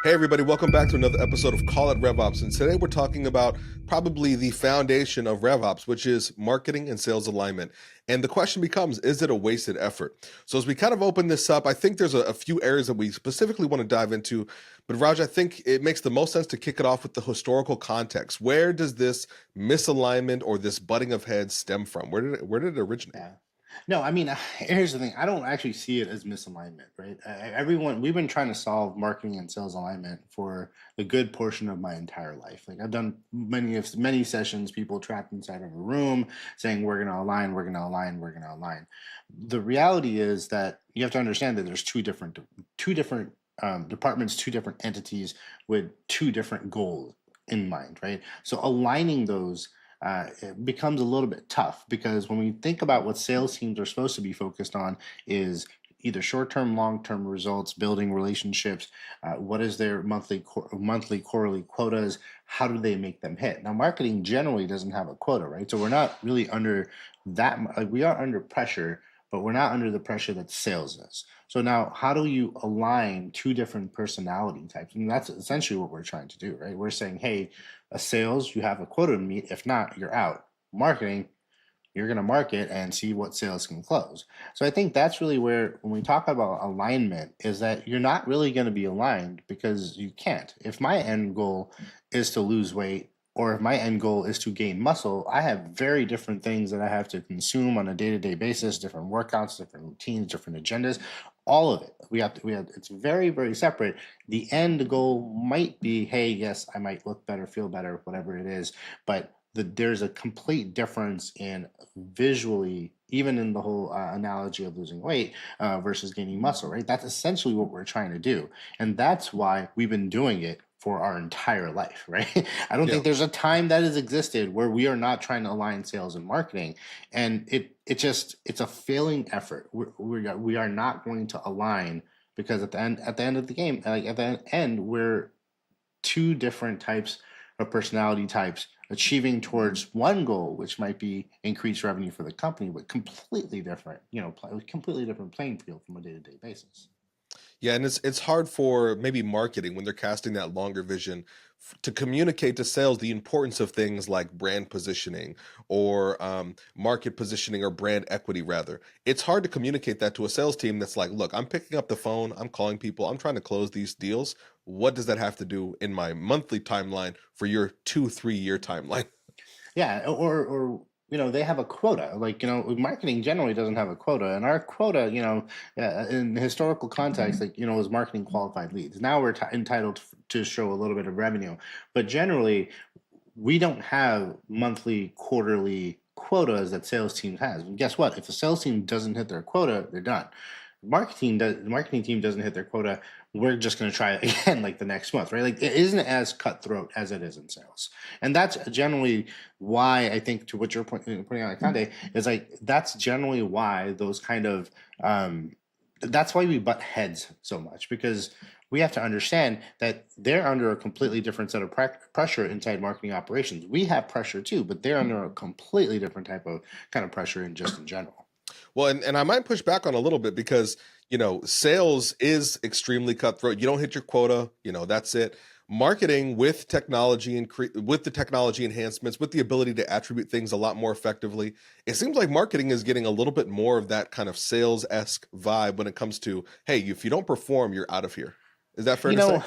Hey, everybody, welcome back to another episode of Call It RevOps. And today we're talking about probably the foundation of RevOps, which is marketing and sales alignment. And the question becomes, is it a wasted effort? So, as we kind of open this up, I think there's a few areas that we specifically want to dive into. But, Raj, I think it makes the most sense to kick it off with the historical context. Where does this misalignment or this butting of heads stem from? Where did it originate? Yeah. No, I mean, here's the thing. I don't actually see it as misalignment, right? Everyone, we've been trying to solve marketing and sales alignment for a good portion of my entire life. Like I've done many sessions, people trapped inside of a room saying, "We're going to align, we're going to align, we're going to align." The reality is that you have to understand that there's two different departments, two different entities with two different goals in mind, right? So aligning those it becomes a little bit tough because when we think about what sales teams are supposed to be focused on is either short-term, long-term results, building relationships. What is their monthly, quarterly quotas? How do they make them hit? Now, marketing generally doesn't have a quota, right? So we're not really under like we are under pressure, but we're not under the pressure that sales is. So now, how do you align two different personality types? And that's essentially what we're trying to do, right? We're saying, hey, a sales, you have a quota to meet. If not, you're out. Marketing, you're going to market and see what sales can close. So I think that's really where, when we talk about alignment, is that you're not really going to be aligned because you can't. If my end goal is to lose weight, or if my end goal is to gain muscle, I have very different things that I have to consume on a day-to-day basis, different workouts, different routines, different agendas, all of it. It's very, very separate. The end goal might be, hey, yes, I might look better, feel better, whatever it is, but there's a complete difference in visually, even in the whole analogy of losing weight versus gaining muscle, right? That's essentially what we're trying to do. And that's why we've been doing it for our entire life, right? I don't Yeah. think there's a time that has existed where we are not trying to align sales and marketing. And it's a failing effort. We are not going to align because at the end of the game, like at the end, we're two different types of personality types achieving towards one goal, which might be increased revenue for the company, but completely different, completely different playing field from a day-to-day basis. Yeah, and it's hard for maybe marketing when they're casting that longer vision to communicate to sales the importance of things like brand positioning or market positioning or brand equity. Rather, it's hard to communicate that to a sales team that's like, "Look, I'm picking up the phone, I'm calling people, I'm trying to close these deals. What does that have to do in my monthly timeline for your 2 3 year timeline?" Yeah, they have a quota. Like marketing generally doesn't have a quota, and our quota, in historical context, like is marketing qualified leads. Now we're entitled to show a little bit of revenue, but generally we don't have monthly, quarterly quotas that sales teams has. And guess what? If the sales team doesn't hit their quota, they're done. The marketing team doesn't hit their quota, we're just going to try it again like the next month, right? Like it isn't as cutthroat as it is in sales. And that's generally why I think, to what you're pointing out, Conde, is like that's generally why those kind of that's why we butt heads so much, because we have to understand that they're under a completely different set of pressure inside marketing operations. We have pressure too, but they're under a completely different type of kind of pressure in general. Well, and I might push back on a little bit because, sales is extremely cutthroat. You don't hit your quota, that's it. Marketing with technology and with the technology enhancements, with the ability to attribute things a lot more effectively, it seems like marketing is getting a little bit more of that kind of sales-esque vibe when it comes to, hey, if you don't perform, you're out of here. Is that fair You to say?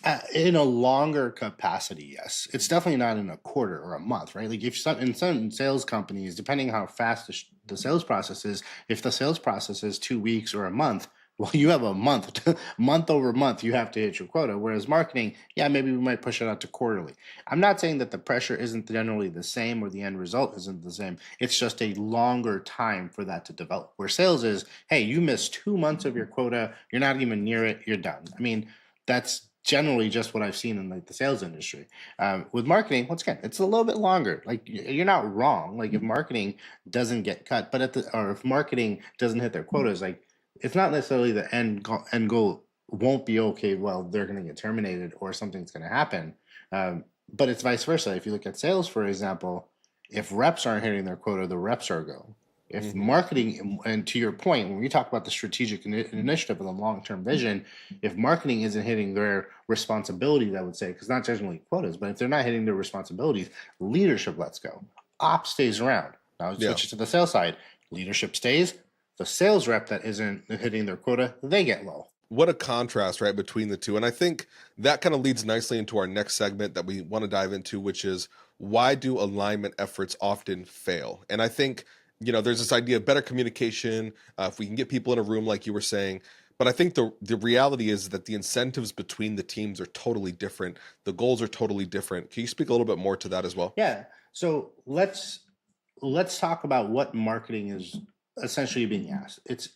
know, in a longer capacity, yes. It's definitely not in a quarter or a month, right? Like if some in some sales companies, depending how fast the sales process is, if the sales process is 2 weeks or a month, well, you have a month, month over month, you have to hit your quota. Whereas marketing, yeah, maybe we might push it out to quarterly. I'm not saying that the pressure isn't generally the same or the end result isn't the same. It's just a longer time for that to develop. Where sales is, hey, you missed 2 months of your quota, you're not even near it, you're done. I mean, that's generally just what I've seen in like the sales industry. With marketing, once again, it's a little bit longer. Like you're not wrong. Like if marketing doesn't get cut, or if marketing doesn't hit their quotas, like it's not necessarily the end goal won't be okay. Well, they're going to get terminated or something's going to happen. But it's vice versa. If you look at sales, for example, if reps aren't hitting their quota, the reps are go. If Hmm. marketing, and to your point, when we talk about the strategic initiative and the long-term vision, if marketing isn't hitting their responsibilities, I would say, because not generally quotas, but if they're not hitting their responsibilities, leadership lets go. Ops stays around. Now it Yeah. switches to the sales side. Leadership stays. The sales rep that isn't hitting their quota, they get low. What a contrast, right, between the two. And I think that kind of leads nicely into our next segment that we want to dive into, which is why do alignment efforts often fail? And I think, there's this idea of better communication, if we can get people in a room, like you were saying. But I think the reality is that the incentives between the teams are totally different. The goals are totally different. Can you speak a little bit more to that as well? Yeah. So let's talk about what marketing is essentially being asked. It's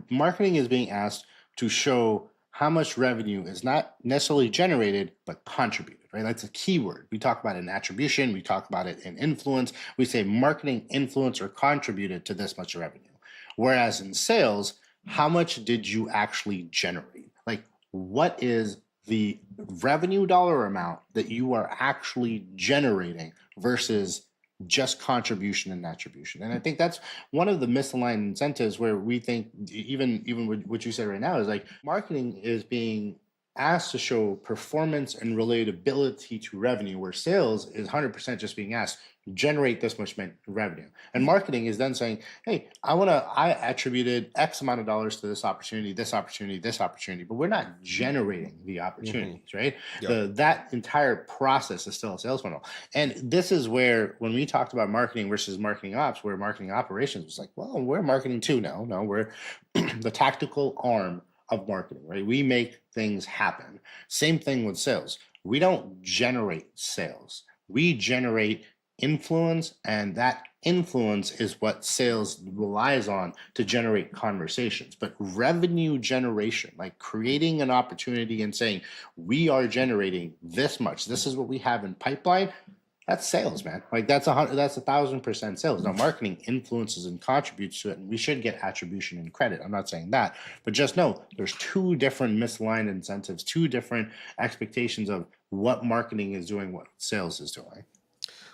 marketing is being asked to show how much revenue is not necessarily generated but contributed, right? That's a key word. We talk about it in attribution, we talk about it in influence. We say marketing influenced or contributed to this much revenue. Whereas in sales, how much did you actually generate? Like, what is the revenue dollar amount that you are actually generating versus just contribution and attribution? And I think that's one of the misaligned incentives where we think, even what you said right now, is like marketing is being asked to show performance and relatability to revenue, where sales is 100% just being asked generate this much revenue. And marketing is then saying, hey, I attributed X amount of dollars to this opportunity, this opportunity, this opportunity, but we're not generating the Hmm. opportunities, right? Yeah. That entire process is still a sales funnel. And this is where, when we talked about marketing versus marketing ops, where marketing operations was like, well, we're marketing too. No, we're the tactical arm of marketing, right? We make things happen. Same thing with sales. We don't generate sales. We generate influence, and that influence is what sales relies on to generate conversations. But revenue generation, like creating an opportunity and saying, we are generating this much, this is what we have in pipeline, that's sales, man. Like that's 1,000% sales. Now marketing influences and contributes to it, and we should get attribution and credit. I'm not saying that, but just know there's two different misaligned incentives, two different expectations of what marketing is doing, what sales is doing.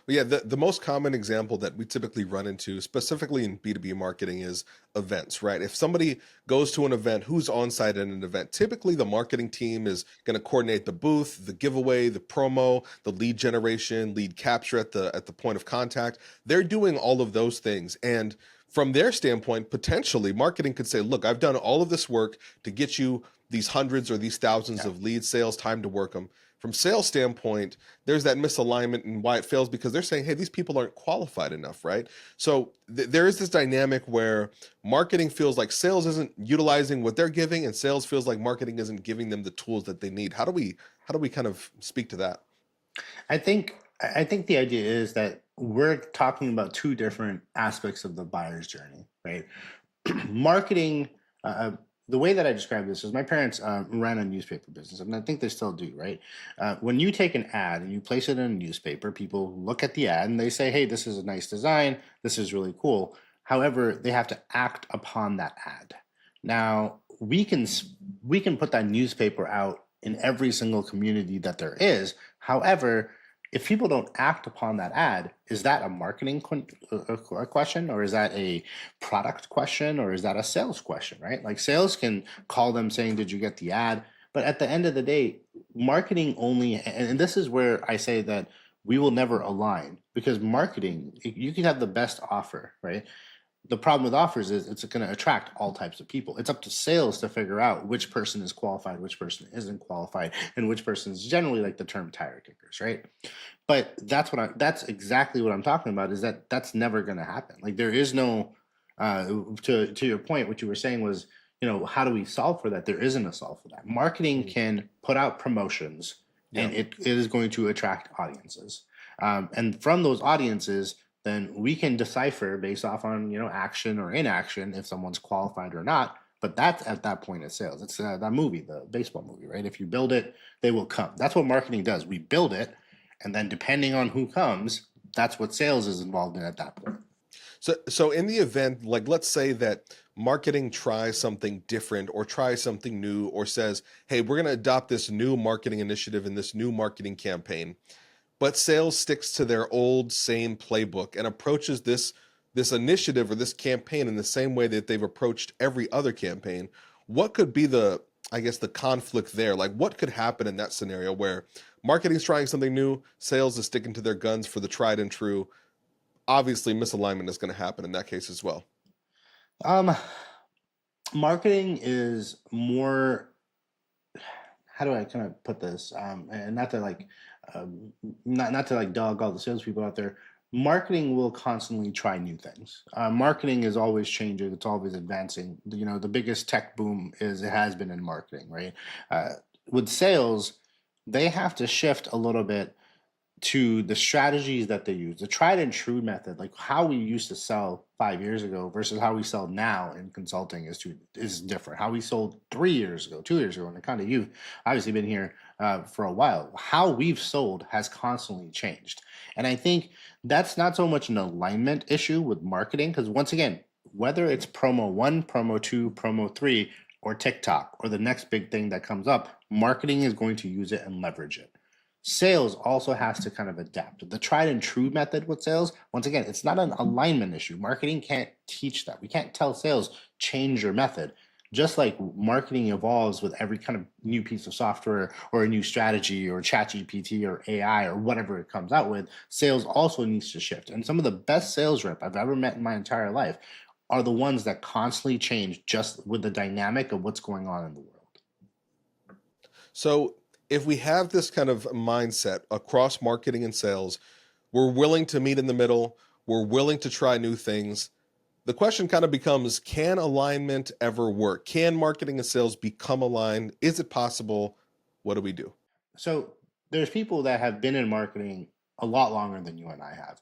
Well, yeah, the most common example that we typically run into, specifically in B2B marketing, is events, right? If somebody goes to an event, who's on site at an event? Typically, the marketing team is going to coordinate the booth, the giveaway, the promo, the lead generation, lead capture at the point of contact. They're doing all of those things. And from their standpoint, potentially marketing could say, look, I've done all of this work to get you these hundreds or these thousands Yeah. of lead sales, time to work them. From sales standpoint, there's that misalignment and why it fails, because they're saying, hey, these people aren't qualified enough, right? So there is this dynamic where marketing feels like sales isn't utilizing what they're giving, and sales feels like marketing isn't giving them the tools that they need. How do we kind of speak to that? I think the idea is that we're talking about two different aspects of the buyer's journey, right? Marketing, the way that I describe this is my parents ran a newspaper business, and I think they still do, right? When you take an ad and you place it in a newspaper, people look at the ad and they say, hey, this is a nice design, this is really cool. However, they have to act upon that ad. Now, we can put that newspaper out in every single community that there is. However, if people don't act upon that ad, is that a marketing question, or is that a product question, or is that a sales question, right? Like sales can call them saying, did you get the ad? But at the end of the day, marketing only, and this is where I say that we will never align, because marketing, you can have the best offer, right? The problem with offers is it's going to attract all types of people. It's up to sales to figure out which person is qualified, which person isn't qualified, and which person is generally like the term tire kickers, right? But that's exactly what I'm talking about, is that that's never going to happen. Like there is no to your point, what you were saying was, how do we solve for that? There isn't a solve for that. Marketing Mm. can put out promotions, Yeah. and it is going to attract audiences. And from those audiences, then we can decipher based off on action or inaction if someone's qualified or not. But that's at that point of sales. It's that movie, the baseball movie, right? If you build it, they will come. That's what marketing does. We build it, and then depending on who comes, that's what sales is involved in at that point. So in the event, like let's say that marketing tries something different or tries something new or says, hey, we're going to adopt this new marketing initiative and this new marketing campaign, but sales sticks to their old same playbook and approaches this this initiative or this campaign in the same way that they've approached every other campaign, what could be the, I guess, the conflict there? Like, what could happen in that scenario where marketing's trying something new, sales is sticking to their guns for the tried and true? Obviously, misalignment is going to happen in that case as well. Um, Marketing is more, how do I kind of put this? And not to like, not to like dog all the salespeople out there. Marketing will constantly try new things. Marketing is always changing. It's always advancing. The biggest tech boom it has been in marketing, right? With sales, they have to shift a little bit to the strategies that they use, the tried and true method, like how we used to sell 5 years ago versus how we sell now in consulting is different. How we sold 3 years ago, 2 years ago, and kind of you've obviously been here for a while. How we've sold has constantly changed, and I think that's not so much an alignment issue with marketing because once again, whether it's promo one, promo two, promo three, or TikTok or the next big thing that comes up, marketing is going to use it and leverage it. Sales also has to kind of adapt. The tried and true method with sales, once again, it's not an alignment issue. Marketing can't teach that. We can't tell sales, change your method. Just like marketing evolves with every kind of new piece of software or a new strategy or ChatGPT or AI or whatever it comes out with, sales also needs to shift. And some of the best sales rep I've ever met in my entire life are the ones that constantly change just with the dynamic of what's going on in the world. So, if we have this kind of mindset across marketing and sales, we're willing to meet in the middle, we're willing to try new things. The question kind of becomes, can alignment ever work? Can marketing and sales become aligned? Is it possible? What do we do? So there's people that have been in marketing a lot longer than you and I have.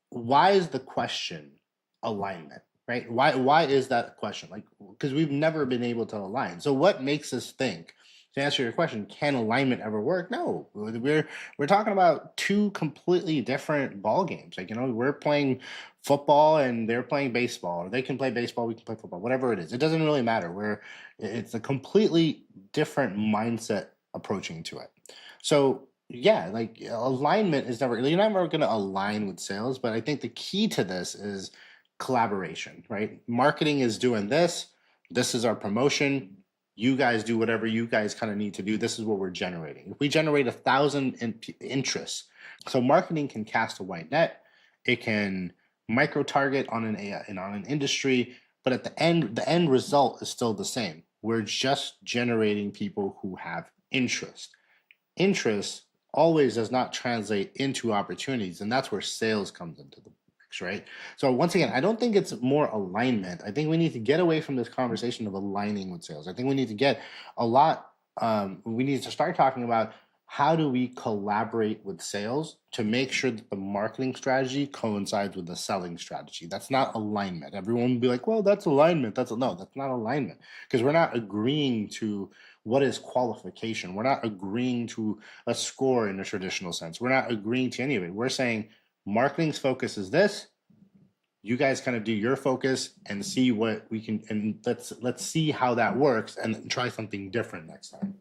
Why is the question alignment, right? Why is that a question? Like, because we've never been able to align. So what makes us think, to answer your question, can alignment ever work? No, we're talking about two completely different ball games. Like, we're playing football and they're playing baseball, or they can play baseball, we can play football, whatever it is. It doesn't really matter. It's a completely different mindset approaching to it. So yeah, like alignment is never, you're never going to align with sales, but I think the key to this is collaboration, right? Marketing is doing this. This is our promotion. You guys do whatever you guys kind of need to do. This is what we're generating. If we generate 1,000 interests, so marketing can cast a wide net. It can micro target on an AI and on an industry, but at the end result is still the same. We're just generating people who have interest. Interest always does not translate into opportunities, and that's where sales comes into the mix, right? So once again, I don't think it's more alignment. I think we need to get away from this conversation of aligning with sales. I think we need to get we need to start talking about how do we collaborate with sales to make sure that the marketing strategy coincides with the selling strategy. That's not alignment. Everyone will be like, well, that's alignment. No, that's not alignment, because we're not agreeing to what is qualification. We're not agreeing to a score in a traditional sense. We're not agreeing to any of it. We're saying marketing's focus is this. You guys kind of do your focus and see what we can, and let's see how that works and try something different next time.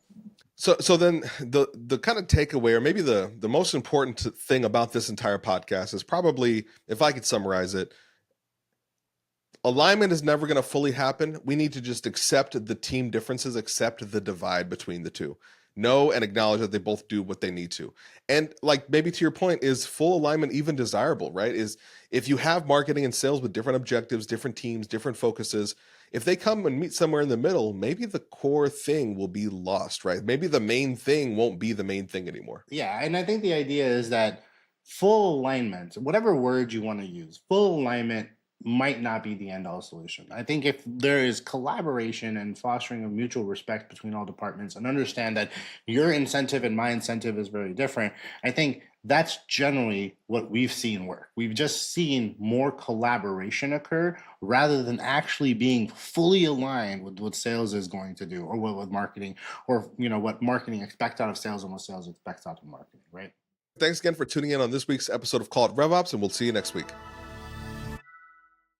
So then the kind of takeaway, or maybe the most important thing about this entire podcast is probably, if I could summarize it, alignment is never going to fully happen. We need to just accept the team differences, accept the divide between the two. Know and acknowledge that they both do what they need to. And like, maybe to your point, is full alignment even desirable, right? Is if you have marketing and sales with different objectives, different teams, different focuses, if they come and meet somewhere in the middle, maybe the core thing will be lost, right? Maybe the main thing won't be the main thing anymore. Yeah, and I think the idea is that full alignment, whatever word you want to use, full alignment might not be the end all solution. I think if there is collaboration and fostering of mutual respect between all departments and understand that your incentive and my incentive is very different, I think that's generally what we've seen work. We've just seen more collaboration occur rather than actually being fully aligned with what sales is going to do, or what marketing, or what marketing expects out of sales and what sales expects out of marketing, right? Thanks again for tuning in on this week's episode of Call It RevOps, and we'll see you next week.